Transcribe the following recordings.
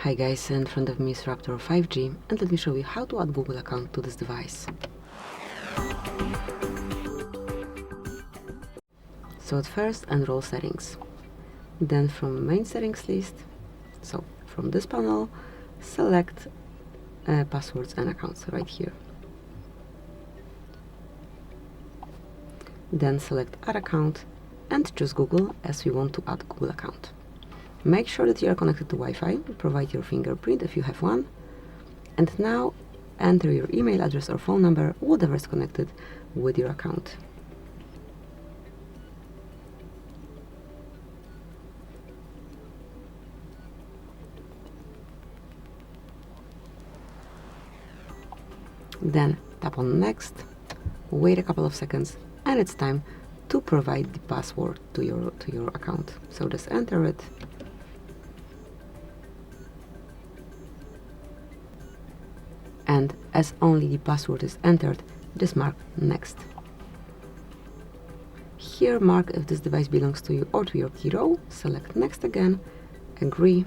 Hi guys, in front of me is Raptor 5G, and let me show you how to add Google account to this device. So at first, enroll settings. Then from main settings list, so from this panel, select passwords and accounts right here. Then select add account and choose Google, as we want to add Google account. Make sure that you are connected to Wi-Fi, provide your fingerprint if you have one, and now enter your email address or phone number, whatever is connected with your account. Then tap on next, wait a couple of seconds, and it's time to provide the password to your account. So just enter it. And as only the password is entered, just mark next. Here mark if this device belongs to you or to your key row, select next again, agree,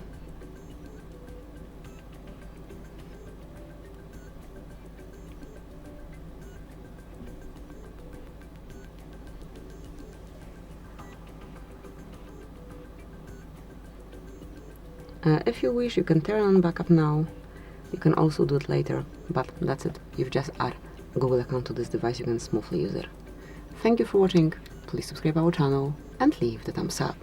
if you wish, you can turn on backup now. You can also do it later, but that's it. You've just added a Google account to this device, you can smoothly use it. Thank you for watching, please subscribe our channel and leave the thumbs up.